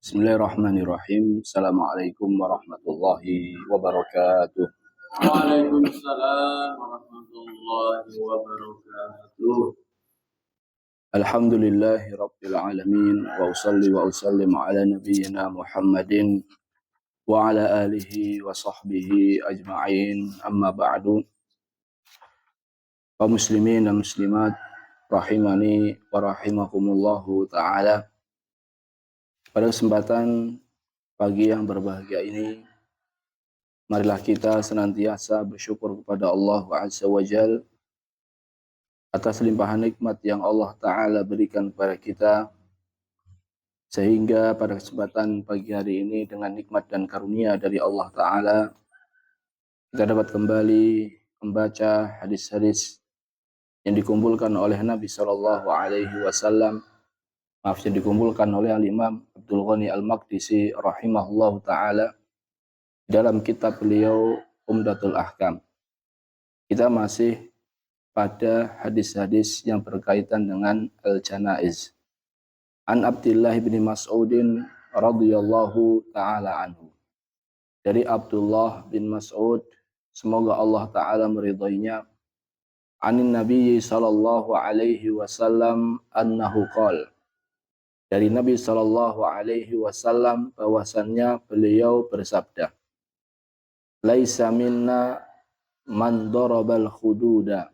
Bismillahirrahmanirrahim. Assalamualaikum warahmatullahi wabarakatuh. Waalaikumsalam warahmatullahi wabarakatuh. Alhamdulillahi rabbil alamin wa usalli wa usallim ala nabiyyina Muhammadin wa ala alihi wa sahbihi ajma'in. Amma ba'du. Kaum muslimin dan muslimat rahimani wa rahimakumullahu taala. Pada kesempatan pagi yang berbahagia ini, marilah kita senantiasa bersyukur kepada Allah Azza wa Jalla atas limpahan nikmat yang Allah Ta'ala berikan kepada kita, sehingga pada kesempatan pagi hari ini dengan nikmat dan karunia dari Allah Ta'ala kita dapat kembali membaca hadis-hadis yang dikumpulkan oleh Nabi Sallallahu Alaihi Wasallam, yang dikumpulkan oleh Al-Imam Abdul Ghani Al-Maqdisi rahimahullahu Ta'ala dalam kitab beliau Umdatul Ahkam. Kita masih pada hadis-hadis yang berkaitan dengan al-janaiz. An Abdullah bin Mas'udin radhiyallahu taala anhu. Dari Abdullah bin Mas'ud, semoga Allah taala meridainya, anin Nabi sallallahu alaihi wasallam annahu qala. Dari Nabi sallallahu alaihi wasallam bahwasannya beliau bersabda, laisa minna man darabal khududa.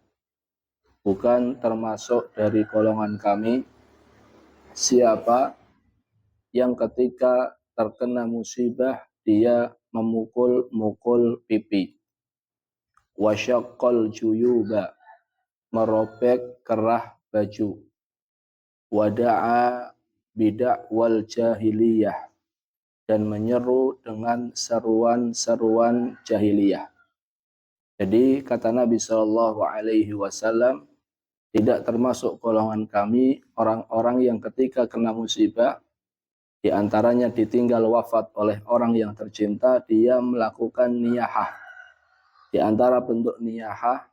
Bukan termasuk dari golongan kami siapa yang ketika terkena musibah dia memukul-mukul pipi. Wasyaqqal juyuba, merobek kerah baju. Wada'a bid'wal jahiliyah, dan menyeru dengan seruan-seruan jahiliyah. Jadi kata Nabi Shallallahu Alaihi Wasallam, tidak termasuk golongan kami orang-orang yang ketika kena musibah, di antaranya ditinggal wafat oleh orang yang tercinta, dia melakukan niyahah. Di antara bentuk niyahah,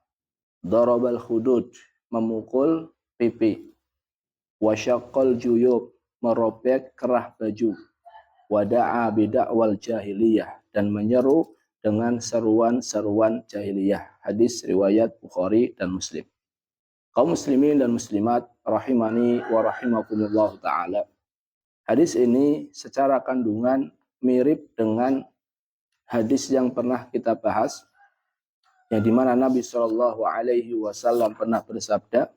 darabal khudud, memukul pipi. Wasyaqqal juyub, merobek kerah baju. Wada'a bid'wal jahiliyah, dan menyeru dengan seruan-seruan jahiliyah. Hadis riwayat Bukhari dan Muslim. Kaum muslimin dan muslimat rahimani wa rahimakumullah ta'ala. Hadis ini secara kandungan mirip dengan hadis yang pernah kita bahas, yang dimana Nabi Shallallahu Alaihi Wasallam pernah bersabda,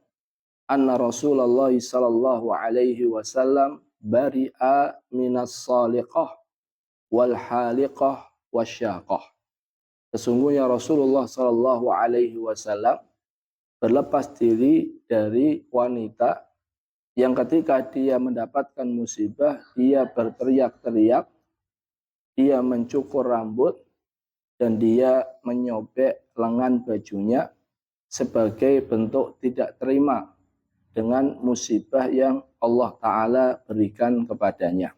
anna Rasulullah Shallallahu Alaihi Wasallam bari'a minas saliqah wal haliqah wasyaqah. Sesungguhnya Rasulullah Shallallahu Alaihi Wasallam berlepas diri dari wanita yang ketika dia mendapatkan musibah, dia berteriak-teriak, dia mencukur rambut, dan dia menyobek lengan bajunya sebagai bentuk tidak terima dengan musibah yang Allah Ta'ala berikan kepadanya.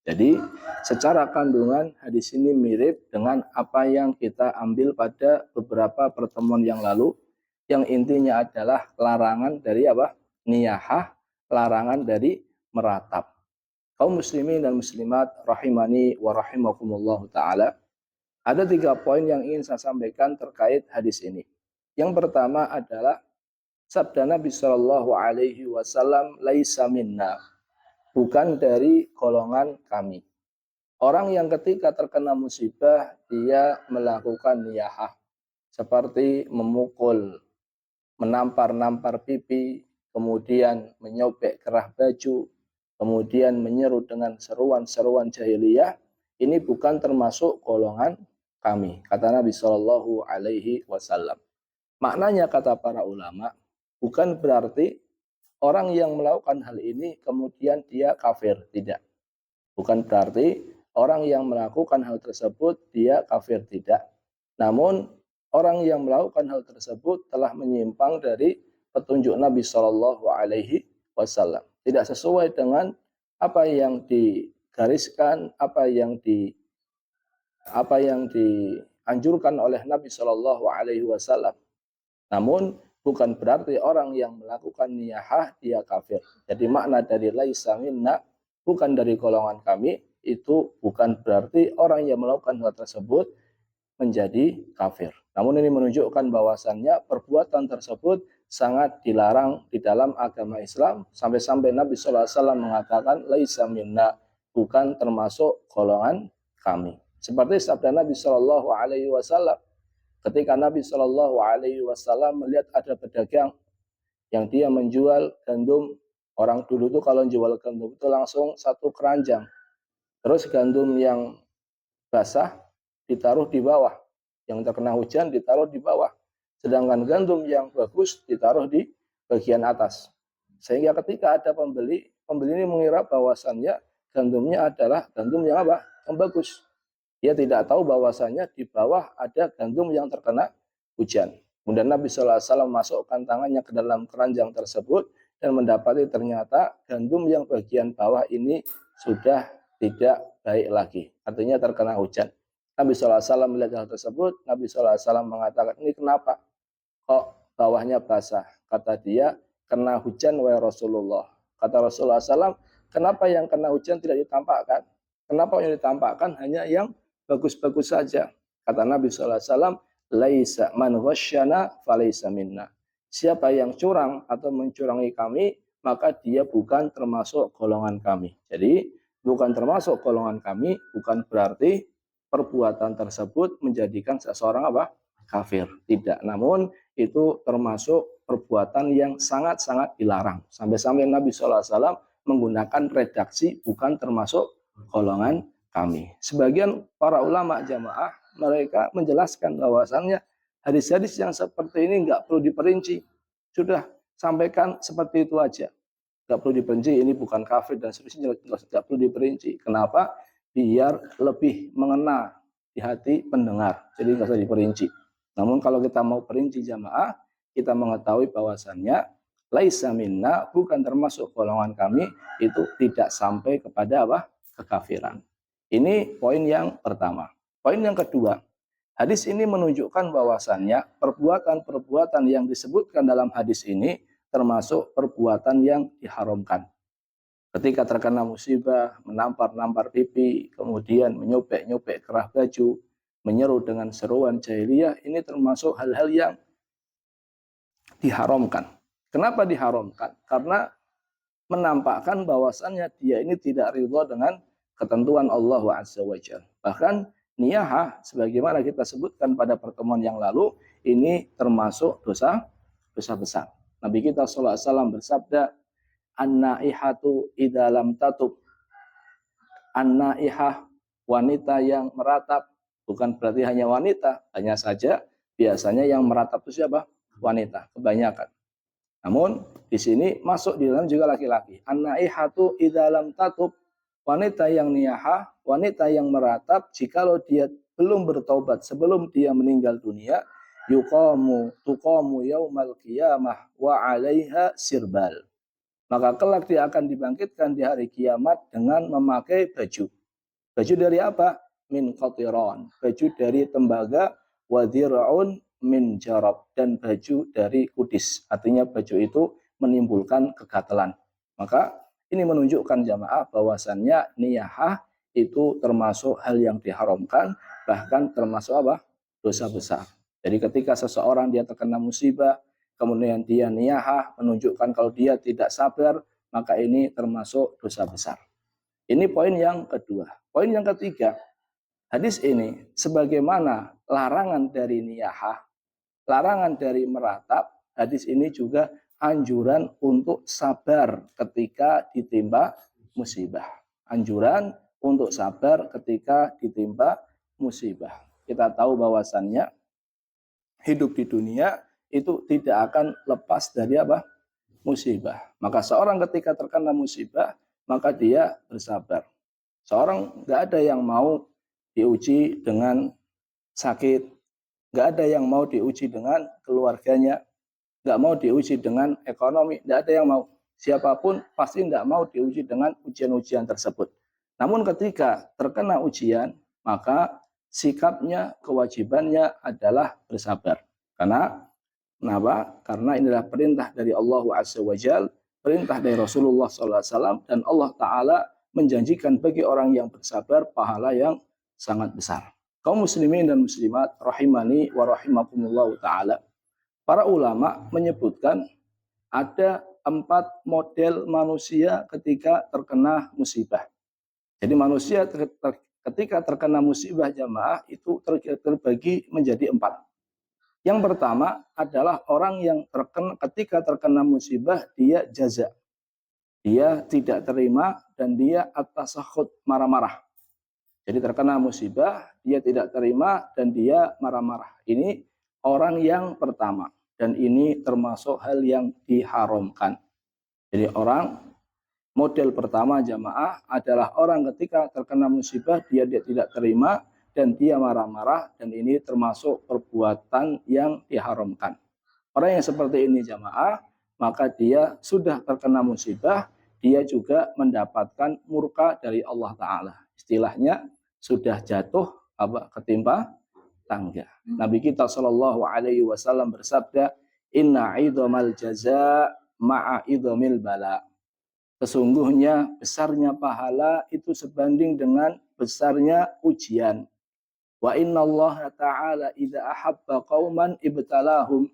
Jadi secara kandungan hadis ini mirip dengan apa yang kita ambil pada beberapa pertemuan yang lalu, yang intinya adalah larangan dari apa? Niyahah, larangan dari meratap. Kaum muslimin dan muslimat rahimani wa rahimakumullah ta'ala. Ada 3 poin yang ingin saya sampaikan terkait hadis ini. Yang pertama adalah sabda Nabi Shallallahu Alaihi Wasallam, laisa minna, bukan dari golongan kami. Orang yang ketika terkena musibah dia melakukan niyahah, seperti memukul, menampar-nampar pipi, kemudian menyobek kerah baju, kemudian menyeru dengan seruan-seruan jahiliyah, ini bukan termasuk golongan kami, kata Nabi Shallallahu Alaihi Wasallam. Maknanya kata para ulama, bukan berarti orang yang melakukan hal ini kemudian dia kafir, tidak. Bukan berarti orang yang melakukan hal tersebut dia kafir, tidak. Namun orang yang melakukan hal tersebut telah menyimpang dari petunjuk Nabi Shallallahu Alaihi Wasallam. Tidak sesuai dengan apa yang digariskan, apa yang dianjurkan oleh Nabi Shallallahu Alaihi Wasallam. Namun bukan berarti orang yang melakukan niyahah dia kafir. Jadi makna dari laisa minna, bukan dari golongan kami, itu bukan berarti orang yang melakukan hal tersebut menjadi kafir. Namun ini menunjukkan bahwasannya perbuatan tersebut sangat dilarang di dalam agama Islam, sampai-sampai Nabi SAW mengatakan laisa minna, bukan termasuk golongan kami. Seperti sabda Nabi SAW ketika Nabi SAW melihat ada pedagang yang dia menjual gandum. Orang dulu tuh kalau jual gandum itu langsung satu keranjang. Terus gandum yang basah ditaruh di bawah, yang terkena hujan ditaruh di bawah. Sedangkan gandum yang bagus ditaruh di bagian atas. Sehingga ketika ada pembeli ini mengira bahwasannya gandumnya adalah gandum yang apa? Yang bagus. Dia tidak tahu bahwasannya di bawah ada gandum yang terkena hujan. Kemudian Nabi SAW masukkan tangannya ke dalam keranjang tersebut dan mendapati ternyata gandum yang bagian bawah ini sudah tidak baik lagi. Artinya terkena hujan. Nabi SAW melihat hal tersebut, Nabi SAW mengatakan, ini kenapa? Kok bawahnya basah? Kata dia, kena hujan wahai Rasulullah. Kata Rasulullah SAW, kenapa yang kena hujan tidak ditampakkan? Kenapa yang ditampakkan hanya yang bagus-bagus saja? Kata Nabi SAW, laisa man ghasyana falaysa minna. Siapa yang curang atau mencurangi kami, maka dia bukan termasuk golongan kami. Jadi, bukan termasuk golongan kami, bukan berarti perbuatan tersebut menjadikan seseorang apa? Kafir. Tidak. Namun, itu termasuk perbuatan yang sangat-sangat dilarang. Sampai-sampai Nabi SAW menggunakan redaksi bukan termasuk golongan kami. Sebagian para ulama jamaah, mereka menjelaskan bahwasannya hadis-hadis yang seperti ini nggak perlu diperinci. Sudah sampaikan seperti itu aja. Nggak perlu diperinci, ini bukan kafir dan seterusnya, nggak perlu diperinci. Kenapa? Biar lebih mengena di hati pendengar. Jadi nggak usah diperinci. Namun kalau kita mau perinci jamaah, kita mengetahui bahwasannya laisa minna, bukan termasuk golongan kami, itu tidak sampai kepada apa? Kekafiran. Ini poin yang pertama. Poin yang kedua, hadis ini menunjukkan bahwasannya perbuatan-perbuatan yang disebutkan dalam hadis ini termasuk perbuatan yang diharamkan. Ketika terkena musibah, menampar-nampar pipi, kemudian menyobek-nyobek kerah baju, menyeru dengan seruan jahiliyah, ini termasuk hal-hal yang diharamkan. Kenapa diharamkan? Karena menampakkan bahwasannya dia ini tidak ridha dengan ketentuan Allah Azza wa Jalla. Bahkan niyahah, sebagaimana kita sebutkan pada pertemuan yang lalu, ini termasuk dosa besar. Nabi kita SAW bersabda, an-naihatu idza lam tatub. An-naihah, wanita yang meratap, bukan berarti hanya wanita, hanya saja biasanya yang meratap itu siapa? Wanita, kebanyakan. Namun di sini masuk di dalam juga laki-laki. An-naihatu idza lam tatub. Wanita yang niyahah, wanita yang meratap, jikalau dia belum bertaubat sebelum dia meninggal dunia, tuqamu yaumal qiyamah wa 'alaiha sirbal. Maka kelak dia akan dibangkitkan di hari kiamat dengan memakai baju. Baju dari apa? Min qatiran. Baju dari tembaga, wa dhir'un min jarab, dan baju dari kudis. Artinya baju itu menimbulkan kegatelan. Maka ini menunjukkan jamaah bahwasannya niyahah itu termasuk hal yang diharamkan, bahkan termasuk apa? Dosa besar. Jadi ketika seseorang dia terkena musibah, kemudian dia niyahah menunjukkan kalau dia tidak sabar, maka ini termasuk dosa besar. Ini poin yang kedua. Poin yang ketiga, hadis ini sebagaimana larangan dari niyahah, larangan dari meratap, hadis ini juga anjuran untuk sabar ketika ditimpa musibah. Anjuran untuk sabar ketika ditimpa musibah. Kita tahu bahwasannya hidup di dunia itu tidak akan lepas dari apa? Musibah. Maka seorang ketika terkena musibah, maka dia bersabar. Seorang nggak ada yang mau diuji dengan sakit, nggak ada yang mau diuji dengan keluarganya, nggak mau diuji dengan ekonomi, nggak ada yang mau. Siapapun pasti nggak mau diuji dengan ujian-ujian tersebut. Namun ketika terkena ujian, maka sikapnya, kewajibannya adalah bersabar. Karena kenapa? Karena inilah perintah dari Allah Azza wa Jalla, perintah dari Rasulullah SAW, dan Allah Ta'ala menjanjikan bagi orang yang bersabar pahala yang sangat besar. Kaum muslimin dan muslimat rahimani wa rahimakumullah taala. Para ulama menyebutkan ada 4 model manusia ketika terkena musibah. Jadi manusia ketika terkena musibah jamaah itu terbagi menjadi 4. Yang pertama adalah orang yang ketika terkena musibah dia jaza. Dia tidak terima dan dia at-tasakhut, marah-marah. Jadi terkena musibah, dia tidak terima dan dia marah-marah. Ini orang yang pertama. Dan ini termasuk hal yang diharamkan. Jadi model pertama jamaah adalah orang ketika terkena musibah, dia tidak terima dan dia marah-marah. Dan ini termasuk perbuatan yang diharamkan. Orang yang seperti ini jamaah, maka dia sudah terkena musibah, dia juga mendapatkan murka dari Allah Ta'ala. Istilahnya, sudah jatuh ketimpa tangga. Nabi kita Shallallahu Alaihi Wasallam bersabda, Inna idhamal jaza ma'a idhamil bala. Sesungguhnya besarnya pahala itu sebanding dengan besarnya ujian. Wa inna Allah Ta'ala idha ahabba qawman ibtalahum.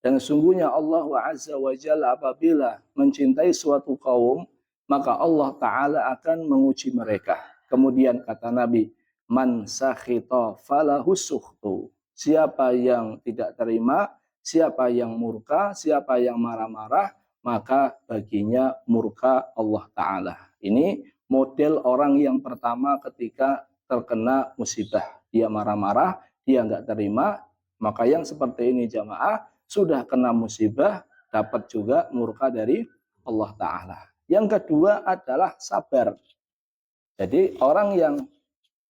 Dan sesungguhnya Allah Azza wa Jalla apabila mencintai suatu kaum, maka Allah Ta'ala akan menguji mereka. Kemudian kata Nabi, man sakhita falahu sukhtu. Siapa yang tidak terima, siapa yang murka, siapa yang marah-marah, maka baginya murka Allah Ta'ala. Ini model orang yang pertama ketika terkena musibah. Dia marah-marah, dia nggak terima, maka yang seperti ini jamaah, sudah kena musibah, dapat juga murka dari Allah Ta'ala. Yang kedua adalah sabar. Jadi orang yang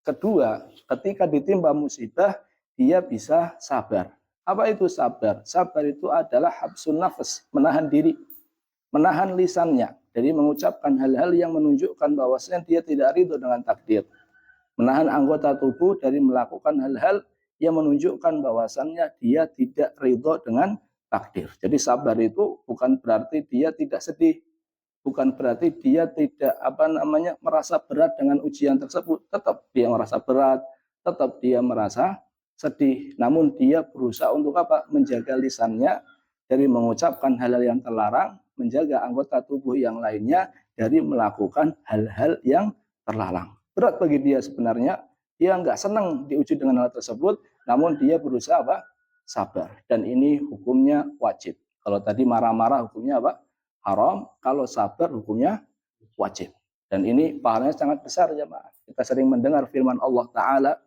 kedua, ketika ditimpa musibah, dia bisa sabar. Apa itu sabar? Sabar itu adalah habsun nafas, menahan diri, menahan lisannya. Jadi mengucapkan hal-hal yang menunjukkan bahwasanya dia tidak ridho dengan takdir. Menahan anggota tubuh dari melakukan hal-hal yang menunjukkan bahwasannya dia tidak ridho dengan takdir. Jadi sabar itu bukan berarti dia tidak sedih. Bukan berarti dia tidak merasa berat dengan ujian tersebut. Tetap dia merasa berat, tetap dia merasa sedih. Namun dia berusaha untuk menjaga lisannya dari mengucapkan hal-hal yang terlarang, menjaga anggota tubuh yang lainnya dari melakukan hal-hal yang terlarang. Berat bagi dia sebenarnya, dia nggak senang diuji dengan hal tersebut, namun dia berusaha sabar. Dan ini hukumnya wajib. Kalau tadi marah-marah hukumnya haram. Kalau sabar hukumnya wajib. Dan ini pahalanya sangat besar jemaah. Kita sering mendengar firman Allah Ta'ala,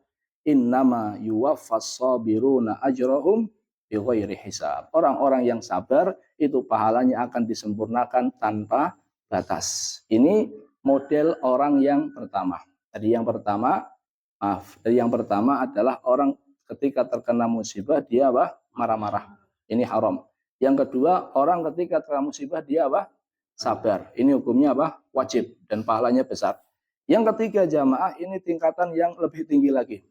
innama yuwaffas sabiruna ajrahum bighairi hisab. Orang-orang yang sabar itu pahalanya akan disempurnakan tanpa batas. Ini model orang yang pertama. Tadi yang pertama adalah orang ketika terkena musibah dia marah-marah. Ini haram. Yang kedua, orang ketika terkena musibah dia sabar. Ini hukumnya wajib dan pahalanya besar. Yang ketiga jamaah, ini tingkatan yang lebih tinggi lagi.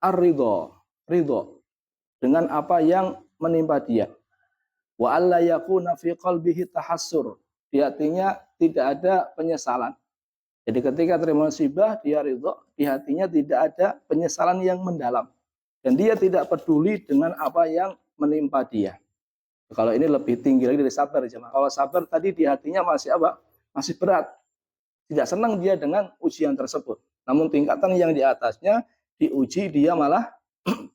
Ar-ridho, ridho dengan apa yang menimpa dia. Wa alla yakuna fi qalbihi tahassur. Di hatinya tidak ada penyesalan. Jadi ketika terima musibah dia ridho, di hatinya tidak ada penyesalan yang mendalam. Dan dia tidak peduli dengan apa yang menimpa dia. Kalau ini lebih tinggi lagi dari sabar jemaah. Kalau sabar tadi di hatinya masih berat. Tidak senang dia dengan ujian tersebut. Namun tingkatan yang di atasnya diuji dia malah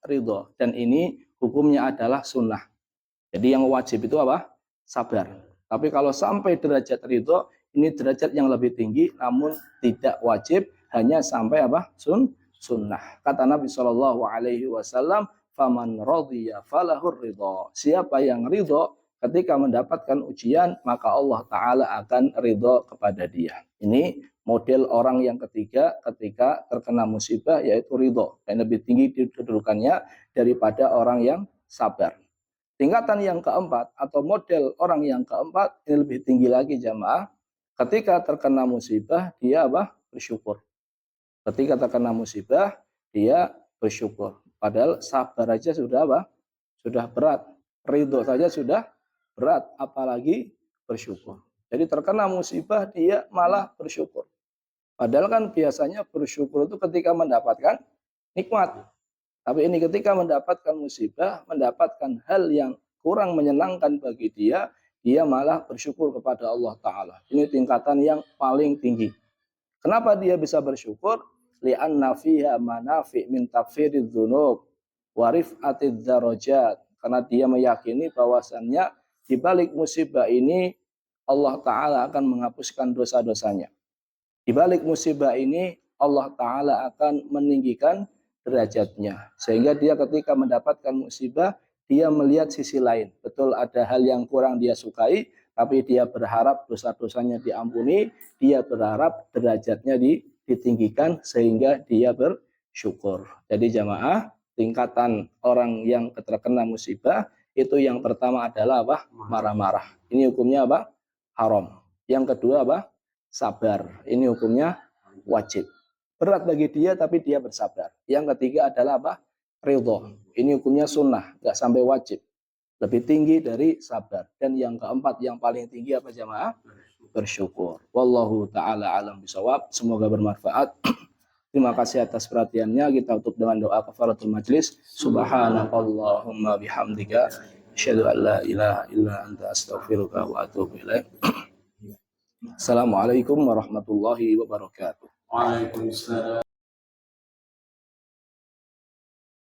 ridho. Dan ini hukumnya adalah sunnah. Jadi yang wajib itu sabar. Tapi kalau sampai derajat ridho, ini derajat yang lebih tinggi, namun tidak wajib, hanya sampai sunnah. Kata Nabi Shallallahu Alaihi Wasallam, faman radhiya falahur ridho. Siapa yang ridho ketika mendapatkan ujian, maka Allah Ta'ala akan ridho kepada dia. Ini model orang yang ketiga ketika terkena musibah, yaitu ridho. Dan lebih tinggi kedudukannya daripada orang yang sabar. Tingkatan yang keempat atau model orang yang keempat, ini lebih tinggi lagi jamaah. Ketika terkena musibah, dia bersyukur. Ketika terkena musibah, dia bersyukur. Padahal sabar aja sudah sudah berat. Ridho saja sudah berat, apalagi bersyukur. Jadi terkena musibah dia malah bersyukur. Padahal kan biasanya bersyukur itu ketika mendapatkan nikmat. Tapi ini ketika mendapatkan musibah, mendapatkan hal yang kurang menyenangkan bagi dia, dia malah bersyukur kepada Allah Ta'ala. Ini tingkatan yang paling tinggi. Kenapa dia bisa bersyukur? Li'anna fiha manafi' min takfiridz dzunub wa rif'atidz darajat. Karena dia meyakini bahwasannya di balik musibah ini Allah Ta'ala akan menghapuskan dosa-dosanya. Di balik musibah ini Allah Ta'ala akan meninggikan derajatnya. Sehingga dia ketika mendapatkan musibah, dia melihat sisi lain. Betul ada hal yang kurang dia sukai, tapi dia berharap dosa-dosanya diampuni, dia berharap derajatnya ditinggikan sehingga dia bersyukur. Jadi jamaah, tingkatan orang yang terkena musibah, itu yang pertama adalah apa? Marah-marah. Ini hukumnya apa? Haram. Yang kedua apa? Sabar. Ini hukumnya wajib. Berat bagi dia tapi dia bersabar. Yang ketiga adalah apa? Ridho. Ini hukumnya sunnah, nggak sampai wajib. Lebih tinggi dari sabar. Dan yang keempat yang paling tinggi apa jamaah? Bersyukur. Wallahu ta'ala alam bisawab. Semoga bermanfaat. Terima kasih atas perhatiannya. Kita tutup dengan doa kafaratul majlis. Subhanakallahumma bihamdika asyhadu an la ilaha illa anta astaghfiruka wa atubu ilaik. Assalamualaikum warahmatullahi wabarakatuh. Waalaikumsalam.